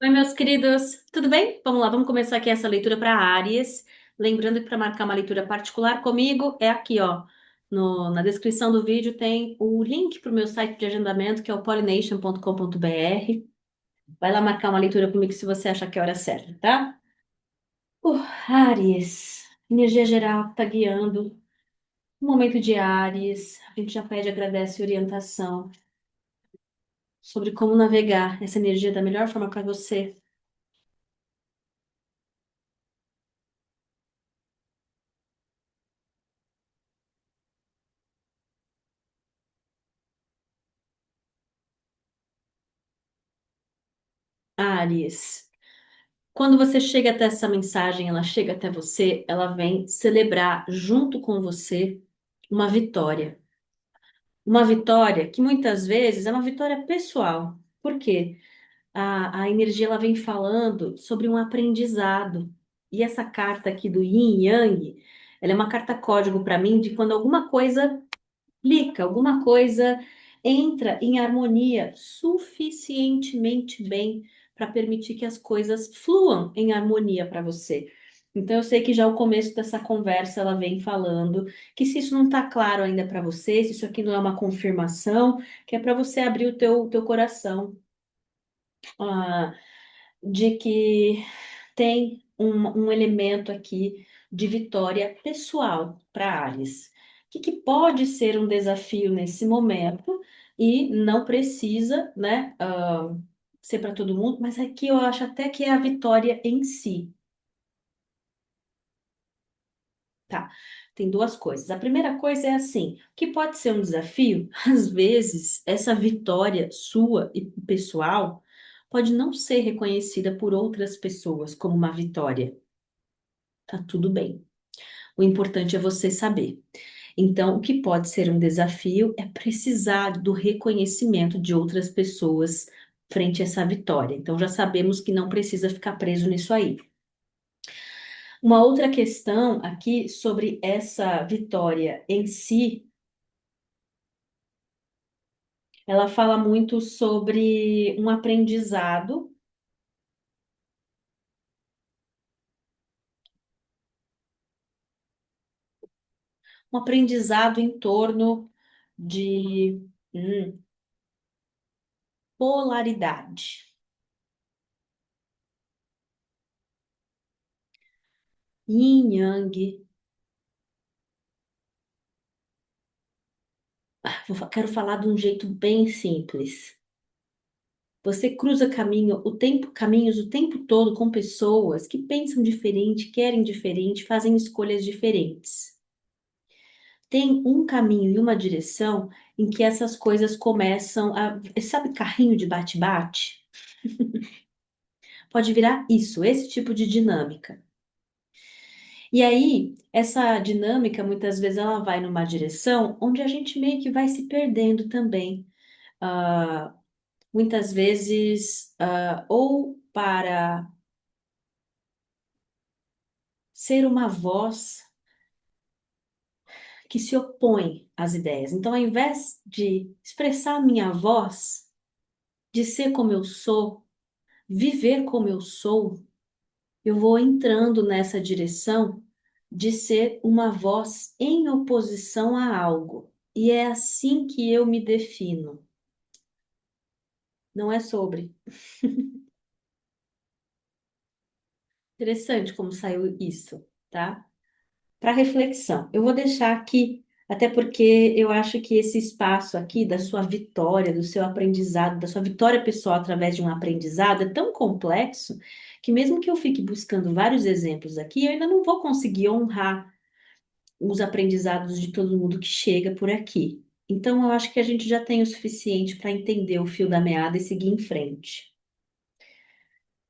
Oi, meus queridos, tudo bem? Vamos lá, vamos começar aqui essa leitura para Áries. Lembrando que para marcar uma leitura particular comigo é aqui, ó. Na descrição do vídeo tem o link para o meu site de agendamento, que é o pollination.com.br. Vai lá marcar uma leitura comigo se você achar que é a hora certa, tá? Áries, energia geral que tá guiando. O momento de Áries, a gente já pede, agradece orientação sobre como navegar essa energia da melhor forma para você. Áries. Quando você chega até essa mensagem, ela chega até você, ela vem celebrar junto com você uma vitória. Uma vitória que muitas vezes é uma vitória pessoal. Por quê? A energia ela vem falando sobre um aprendizado. E essa carta aqui do Yin e Yang, ela é uma carta código para mim de quando alguma coisa clica, alguma coisa entra em harmonia suficientemente bem para permitir que as coisas fluam em harmonia para você. Então, eu sei que já o começo dessa conversa ela vem falando que se isso não está claro ainda para você, se isso aqui não é uma confirmação, que é para você abrir o teu coração, ah, de que tem um elemento aqui de vitória pessoal para Ares. Que pode ser um desafio nesse momento e não precisa, né, ser para todo mundo, mas aqui eu acho até que é a vitória em si, tá? Tem duas coisas. A primeira coisa é assim, que pode ser um desafio, às vezes essa vitória sua e pessoal pode não ser reconhecida por outras pessoas como uma vitória. Tá tudo bem. O importante é você saber. Então, o que pode ser um desafio é precisar do reconhecimento de outras pessoas frente a essa vitória. Então, já sabemos que não precisa ficar preso nisso aí. Uma outra questão aqui sobre essa vitória em si, ela fala muito sobre um aprendizado em torno de polaridade. Yin Yang. Quero falar de um jeito bem simples. Você cruza caminhos o tempo todo com pessoas que pensam diferente, querem diferente, fazem escolhas diferentes. Tem um caminho e uma direção em que essas coisas começam a, sabe, carrinho de bate-bate? Pode virar isso, esse tipo de dinâmica. E aí, essa dinâmica, muitas vezes, ela vai numa direção onde a gente meio que vai se perdendo também. Ah, muitas vezes, ou para ser uma voz que se opõe às ideias. Então, ao invés de expressar a minha voz, de ser como eu sou, viver como eu sou, eu vou entrando nessa direção de ser uma voz em oposição a algo. E é assim que eu me defino. Não é sobre. Interessante como saiu isso, tá? Para reflexão. Eu vou deixar aqui, até porque eu acho que esse espaço aqui da sua vitória, do seu aprendizado, da sua vitória pessoal através de um aprendizado é tão complexo que mesmo que eu fique buscando vários exemplos aqui, eu ainda não vou conseguir honrar os aprendizados de todo mundo que chega por aqui. Então, eu acho que a gente já tem o suficiente para entender o fio da meada e seguir em frente.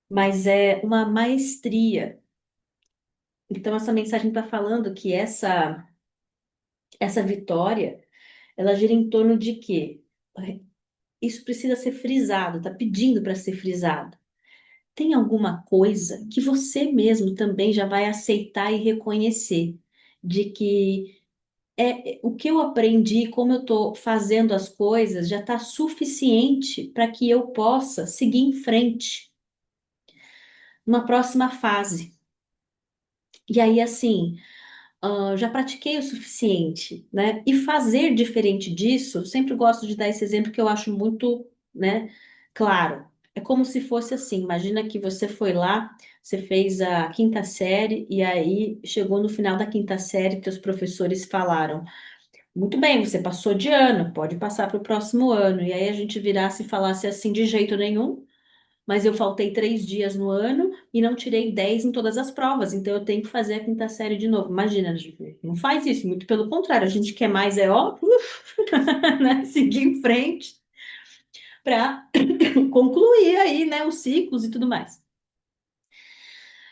Mas é uma maestria. Então, essa mensagem está falando que essa vitória ela gira em torno de quê? Isso precisa ser frisado, tá pedindo para ser frisado. Tem alguma coisa que você mesmo também já vai aceitar e reconhecer, de que o que eu aprendi, como eu estou fazendo as coisas, já está suficiente para que eu possa seguir em frente. uma próxima fase. E aí, assim, já pratiquei o suficiente, né? E fazer diferente disso, eu sempre gosto de dar esse exemplo que eu acho muito, né, claro. É como se fosse assim, imagina que você foi lá, você fez a quinta série e aí chegou no final da quinta série, teus professores falaram: muito bem, você passou de ano, pode passar para o próximo ano. E aí a gente virasse e falasse assim, de jeito nenhum, mas eu faltei 3 dias no ano e não tirei 10 em todas as provas, então eu tenho que fazer a quinta série de novo. Imagina, gente, não faz isso, muito pelo contrário, a gente quer mais é ó, né, seguir em frente para concluir aí, né, os ciclos e tudo mais.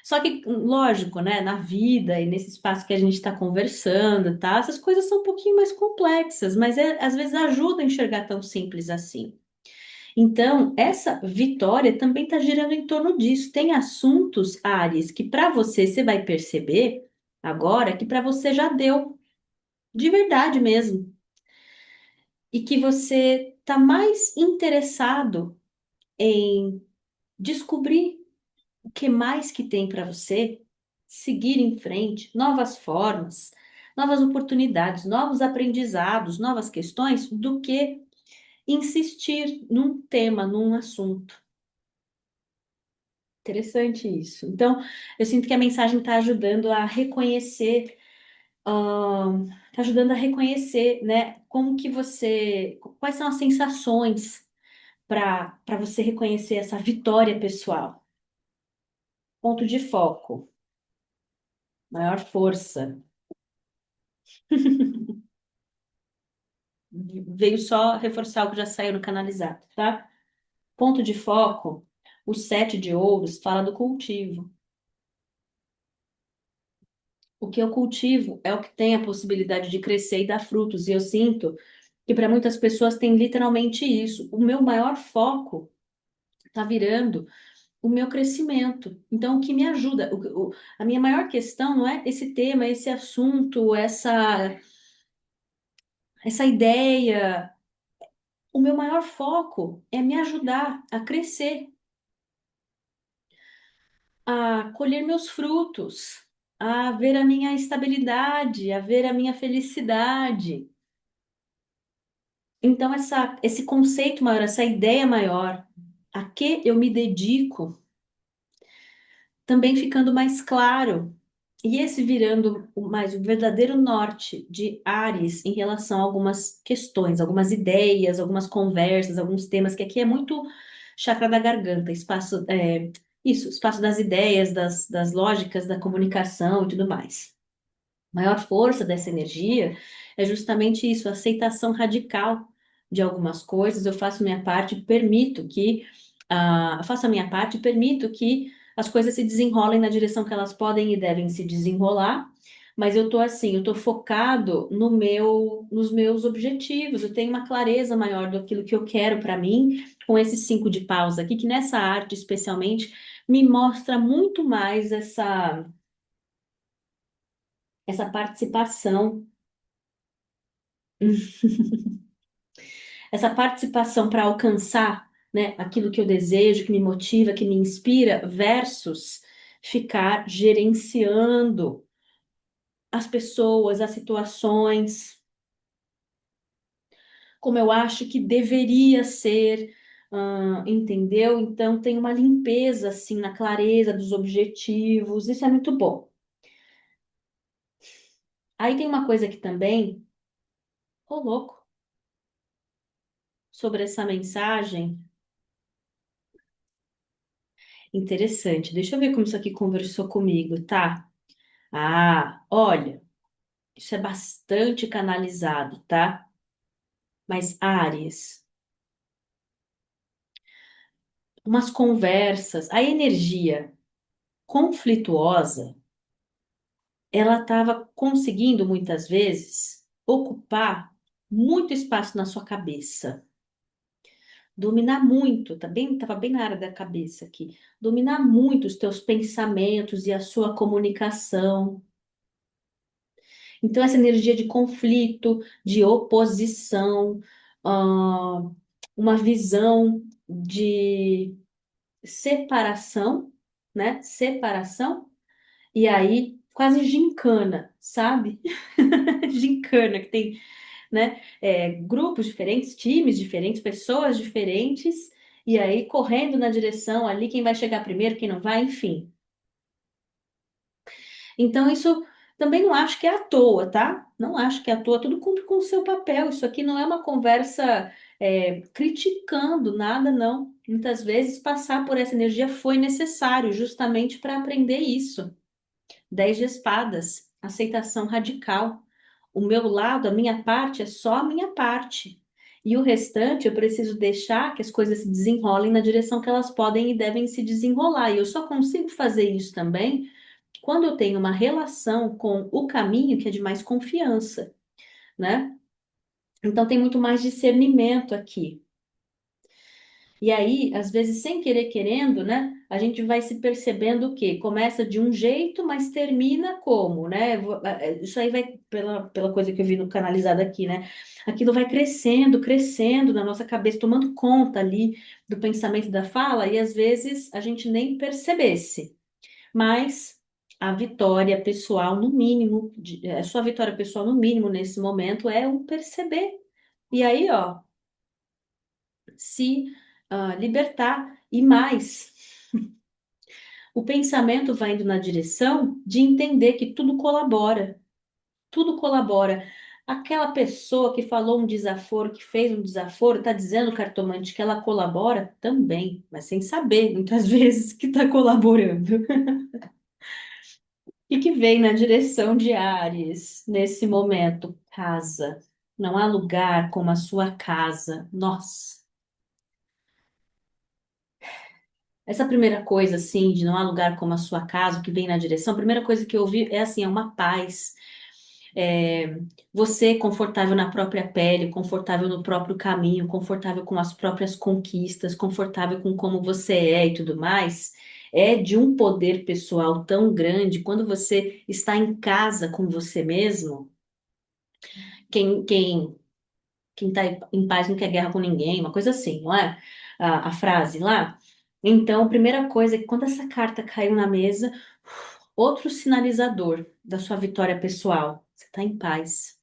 Só que, lógico, né, na vida e nesse espaço que a gente está conversando, tá, essas coisas são um pouquinho mais complexas, mas às vezes ajuda a enxergar tão simples assim. Então, essa vitória também está girando em torno disso. Tem assuntos, Ares, que para você você vai perceber agora que para você já deu, de verdade mesmo, e que você está mais interessado em descobrir o que mais que tem para você, seguir em frente, novas formas, novas oportunidades, novos aprendizados, novas questões, do que insistir num tema, num assunto. Interessante isso. Então, eu sinto que a mensagem está ajudando a reconhecer, está ajudando a reconhecer, né, como que você, quais são as sensações para você reconhecer essa vitória pessoal. Ponto de foco, maior força. Veio só reforçar o que já saiu no canalizado, tá? Ponto de foco, o sete de ouros fala do cultivo. O que eu cultivo é o que tem a possibilidade de crescer e dar frutos. E eu sinto que para muitas pessoas tem literalmente isso. O meu maior foco está virando o meu crescimento. Então, o que me ajuda, a minha maior questão não é esse tema, esse assunto, essa ideia. O meu maior foco é me ajudar a crescer, a colher meus frutos, a ver a minha estabilidade, a ver a minha felicidade. Então, esse conceito maior, essa ideia maior, a que eu me dedico, também ficando mais claro. E esse virando mais o verdadeiro norte de Ares em relação a algumas questões, algumas ideias, algumas conversas, alguns temas, que aqui é muito chakra da garganta, espaço, isso, espaço das ideias, das lógicas, da comunicação e tudo mais. Maior força dessa energia é justamente isso, a aceitação radical de algumas coisas. Eu faço minha parte, permito que, eu faço a minha parte, permito que as coisas se desenrolem na direção que elas podem e devem se desenrolar. Mas eu tô assim, eu tô focado no nos meus objetivos. Eu tenho uma clareza maior daquilo que eu quero para mim, com esses cinco de paus aqui, que nessa arte especialmente me mostra muito mais essa participação. Essa participação para alcançar, né, aquilo que eu desejo, que me motiva, que me inspira, versus ficar gerenciando as pessoas, as situações, como eu acho que deveria ser, entendeu? Então tem uma limpeza assim na clareza dos objetivos, isso é muito bom. Aí tem uma coisa que também, ô louco, sobre essa mensagem interessante. Deixa eu ver como isso aqui conversou comigo, tá? Ah, olha. Isso é bastante canalizado, tá? Mas Áries, umas conversas, a energia conflituosa, ela estava conseguindo muitas vezes ocupar muito espaço na sua cabeça, dominar muito, estava bem na área da cabeça aqui, dominar muito os teus pensamentos e a sua comunicação. Então, essa energia de conflito, de oposição, ah, uma visão de separação, né? Separação. E aí, quase gincana, sabe? Gincana, que tem, né? Grupos diferentes, times diferentes, pessoas diferentes, e aí correndo na direção ali, quem vai chegar primeiro, quem não vai, enfim. Então, isso também não acho que é à toa, tá? Não acho que é à toa, tudo cumpre com o seu papel. Isso aqui não é uma conversa criticando nada, não. Muitas vezes passar por essa energia foi necessário, justamente para aprender isso. 10 de espadas, aceitação radical. O meu lado, a minha parte, é só a minha parte. E o restante eu preciso deixar que as coisas se desenrolem na direção que elas podem e devem se desenrolar. E eu só consigo fazer isso também quando eu tenho uma relação com o caminho que é de mais confiança, né? Então tem muito mais discernimento aqui. E aí, às vezes, sem querer querendo, né? A gente vai se percebendo o quê? Começa de um jeito, mas termina como, né? Isso aí vai pela coisa que eu vi no canalizado aqui, né? Aquilo vai crescendo, crescendo na nossa cabeça, tomando conta ali do pensamento da fala, e às vezes a gente nem percebesse. Mas a vitória pessoal, no mínimo, a sua vitória pessoal, no mínimo, nesse momento, é o perceber. E aí, ó, se libertar. E mais, o pensamento vai indo na direção de entender que tudo colabora. Tudo colabora. Aquela pessoa que falou um desaforo, que fez um desaforo, está dizendo, cartomante, que ela colabora também, mas sem saber, muitas vezes, que está colaborando. E que vem na direção de Áries, nesse momento. Casa. Não há lugar como a sua casa. Nossa. Essa primeira coisa, assim, de não há lugar como a sua casa, o que vem na direção, a primeira coisa que eu ouvi é assim, é uma paz. É, você confortável na própria pele, confortável no próprio caminho, confortável com as próprias conquistas, confortável com como você é e tudo mais, é de um poder pessoal tão grande quando você está em casa com você mesmo. Quem, quem quem está em paz não quer guerra com ninguém, uma coisa assim, não é? A frase lá. Então, a primeira coisa é que quando essa carta caiu na mesa, outro sinalizador da sua vitória pessoal, você está em paz.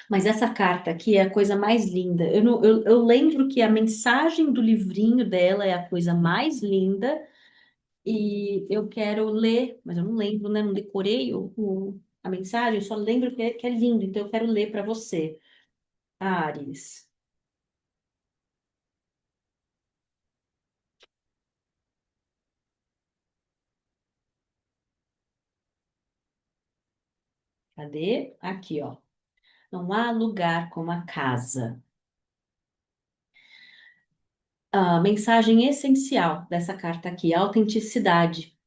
Mas essa carta aqui é a coisa mais linda. Eu lembro que a mensagem do livrinho dela é a coisa mais linda e eu quero ler, mas eu não lembro, né? Não decorei a mensagem, eu só lembro que é lindo, então eu quero ler para você. Ares. Cadê? Aqui, ó. Não há lugar como a casa. A mensagem essencial dessa carta aqui, autenticidade.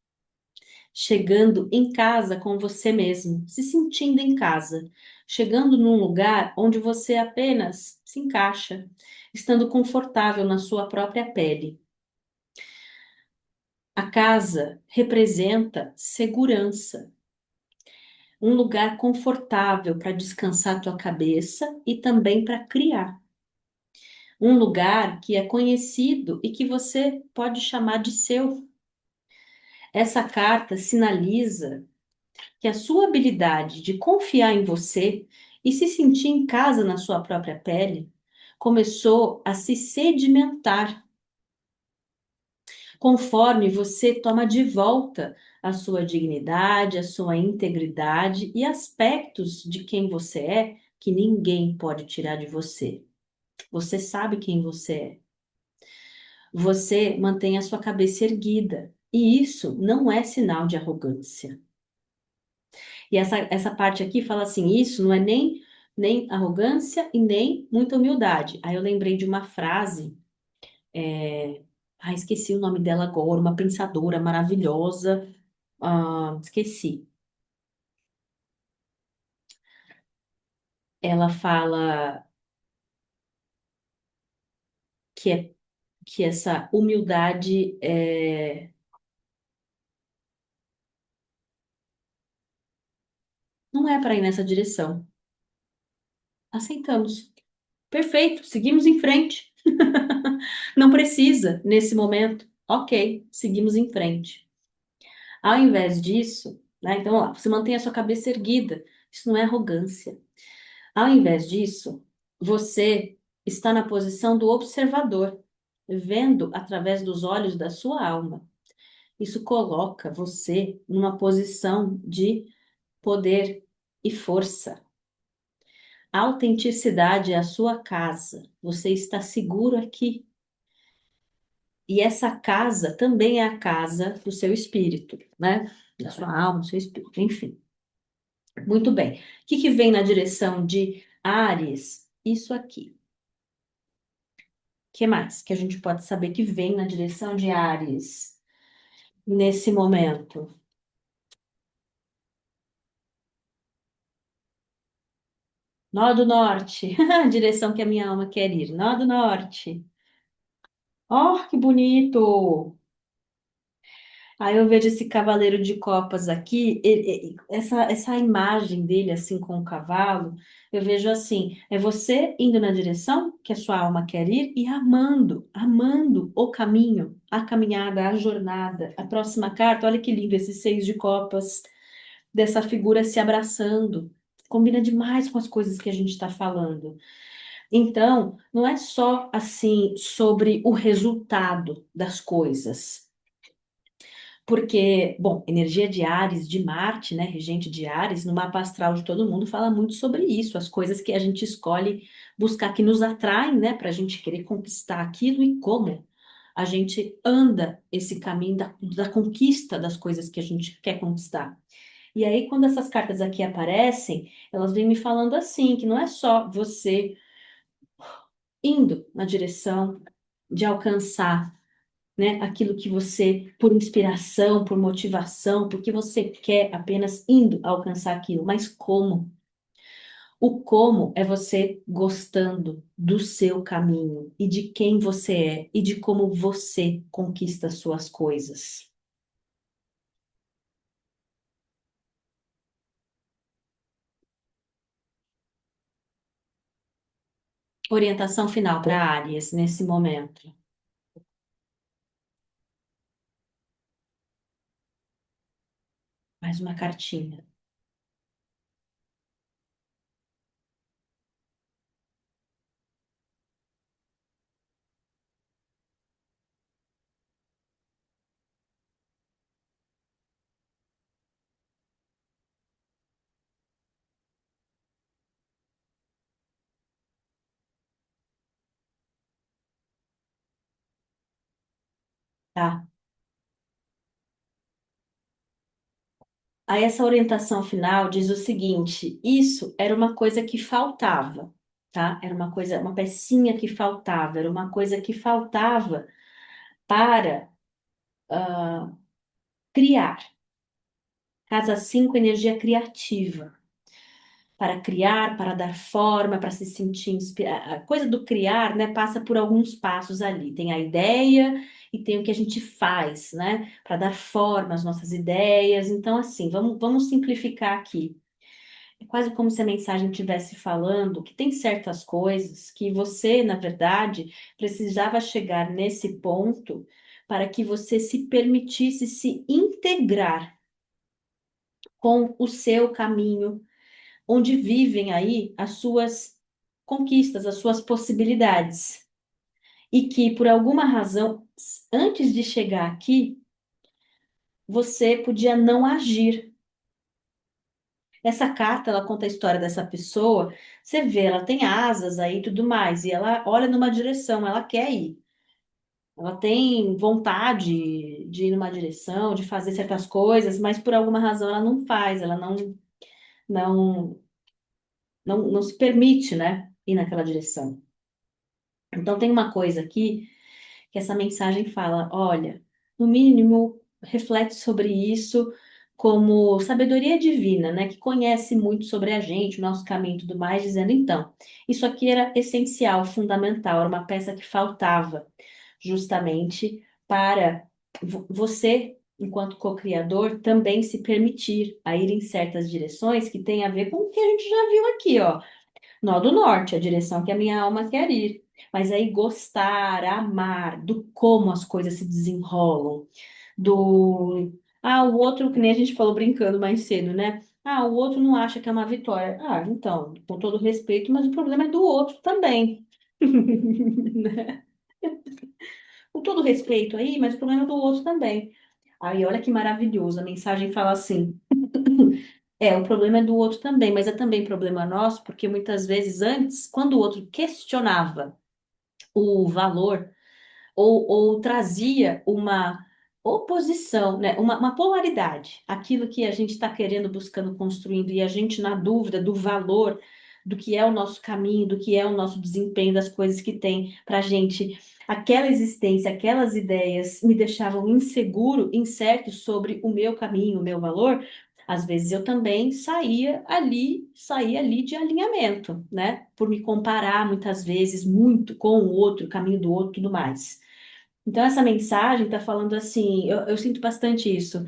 Chegando em casa com você mesmo, se sentindo em casa. Chegando num lugar onde você apenas se encaixa, estando confortável na sua própria pele. A casa representa segurança, um lugar confortável para descansar tua cabeça e também para criar. Um lugar que é conhecido e que você pode chamar de seu. Essa carta sinaliza que a sua habilidade de confiar em você e se sentir em casa na sua própria pele começou a se sedimentar conforme você toma de volta a sua dignidade, a sua integridade e aspectos de quem você é que ninguém pode tirar de você. Você sabe quem você é. Você mantém a sua cabeça erguida. E isso não é sinal de arrogância. E essa parte aqui fala assim: isso não é nem arrogância e nem muita humildade. Aí eu lembrei de uma frase, esqueci o nome dela agora, uma pensadora maravilhosa, esqueci. Ela fala que, que essa humildade não é para ir nessa direção. Aceitamos. Perfeito, seguimos em frente. Não precisa nesse momento. Ok, seguimos em frente. Ao invés disso, né? Então, ó, você mantém a sua cabeça erguida. Isso não é arrogância. Ao invés disso, você está na posição do observador, vendo através dos olhos da sua alma. Isso coloca você numa posição de poder e força. A autenticidade é a sua casa. Você está seguro aqui. E essa casa também é a casa do seu espírito, né? Da sua alma, do seu espírito, enfim. Muito bem. O que que vem na direção de Áries? Isso aqui. O que mais que a gente pode saber que vem na direção de Áries nesse momento? Nó do Norte, a direção que a minha alma quer ir. Nó do Norte. Oh, que bonito! Aí eu vejo esse cavaleiro de copas aqui, essa imagem dele assim com o cavalo, eu vejo assim, é você indo na direção que a sua alma quer ir e amando, amando o caminho, a caminhada, a jornada. A próxima carta, olha que lindo esse seis de copas, dessa figura se abraçando. Combina demais com as coisas que a gente está falando. Então, não é só assim sobre o resultado das coisas. Porque, bom, energia de Áries, de Marte, né, regente de Áries, no mapa astral de todo mundo fala muito sobre isso, as coisas que a gente escolhe buscar, que nos atraem, né, para a gente querer conquistar aquilo e como a gente anda esse caminho da conquista das coisas que a gente quer conquistar. E aí, quando essas cartas aqui aparecem, elas vêm me falando assim, que não é só você indo na direção de alcançar, né, aquilo que você, por inspiração, por motivação, porque você quer apenas indo alcançar aquilo, mas como? O como é você gostando do seu caminho e de quem você é e de como você conquista as suas coisas. Orientação final para Áries nesse momento. Mais uma cartinha. Tá. Aí essa orientação final diz o seguinte: isso era uma coisa que faltava, tá? Era uma coisa, uma pecinha que faltava, era uma coisa que faltava para criar. Casa 5, energia criativa. Para criar, para dar forma, para se sentir inspirado. A coisa do criar, né, passa por alguns passos ali. Tem a ideia e tem o que a gente faz, né, para dar forma às nossas ideias. Então, assim, vamos simplificar aqui. É quase como se a mensagem estivesse falando que tem certas coisas que você, na verdade, precisava chegar nesse ponto para que você se permitisse se integrar com o seu caminho, onde vivem aí as suas conquistas, as suas possibilidades. E que, por alguma razão, antes de chegar aqui, você podia não agir. Essa carta, ela conta a história dessa pessoa. Você vê, ela tem asas aí e tudo mais, e ela olha numa direção, ela quer ir. Ela tem vontade de ir numa direção, de fazer certas coisas, mas por alguma razão ela não faz, ela não, não se permite, né, ir naquela direção. Então tem uma coisa aqui que essa mensagem fala: olha, no mínimo, reflete sobre isso como sabedoria divina, né, que conhece muito sobre a gente, o nosso caminho e tudo mais, dizendo, então, isso aqui era essencial, fundamental, era uma peça que faltava, justamente para você, enquanto co-criador, também se permitir a ir em certas direções que tem a ver com o que a gente já viu aqui, ó. Nó do Norte, a direção que a minha alma quer ir. Mas aí gostar, amar do como as coisas se desenrolam, do o outro, que nem a gente falou brincando mais cedo, né? O outro não acha que é uma vitória. Então, com todo respeito, mas o problema é do outro também. Né? Com todo respeito aí, mas o problema é do outro também. Aí, olha que maravilhoso, a mensagem fala assim: o problema é do outro também, mas é também problema nosso, porque muitas vezes antes, quando o outro questionava o valor ou trazia uma oposição, né? Uma polaridade, aquilo que a gente está querendo, buscando, construindo, e a gente na dúvida do valor, do que é o nosso caminho, do que é o nosso desempenho, das coisas que tem para a gente. Aquela existência, aquelas ideias me deixavam inseguro, incerto sobre o meu caminho, o meu valor. Às vezes eu também saía ali de alinhamento, né? Por me comparar muitas vezes muito com o outro, o caminho do outro, e tudo mais. Então, essa mensagem está falando assim: eu sinto bastante isso.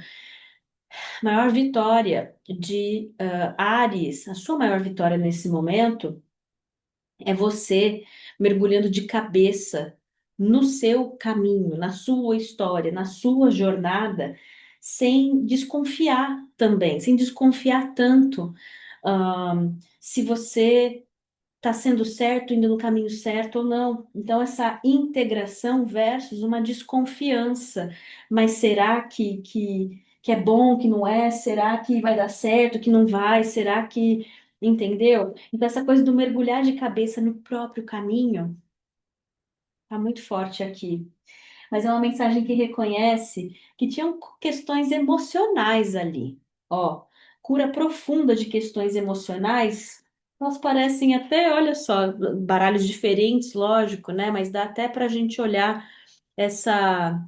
A maior vitória de Áries, a sua maior vitória nesse momento é você mergulhando de cabeça no seu caminho, na sua história, na sua jornada, sem desconfiar também, sem desconfiar tanto. Se você está sendo certo, indo no caminho certo ou não. Então, essa integração versus uma desconfiança. Mas será que é bom, que não é? Será que vai dar certo, que não vai? Será que. Entendeu? Então, essa coisa do mergulhar de cabeça no próprio caminho está muito forte aqui. Mas é uma mensagem que reconhece que tinham questões emocionais ali. Ó, cura profunda de questões emocionais. Elas parecem até, olha só, baralhos diferentes, lógico, né? Mas dá até para a gente olhar essa.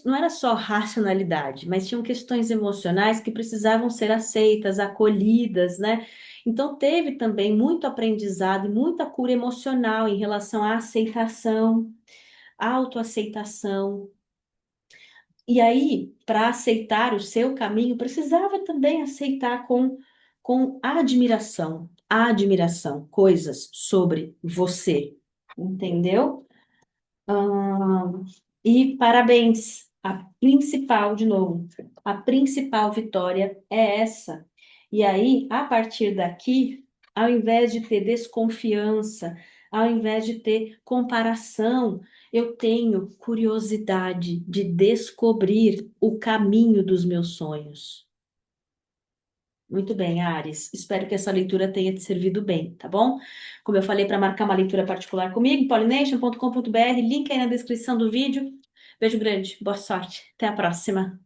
Não era só racionalidade, mas tinham questões emocionais que precisavam ser aceitas, acolhidas, né? Então teve também muito aprendizado e muita cura emocional em relação à aceitação, autoaceitação. E aí, para aceitar o seu caminho, precisava também aceitar com admiração, coisas sobre você, entendeu? Ah, e parabéns, de novo, a principal vitória é essa. E aí, a partir daqui, ao invés de ter desconfiança, ao invés de ter comparação, eu tenho curiosidade de descobrir o caminho dos meus sonhos. Muito bem, Ares. Espero que essa leitura tenha te servido bem, tá bom? Como eu falei, para marcar uma leitura particular comigo, pollination.com.br, link aí na descrição do vídeo. Beijo grande, boa sorte. Até a próxima.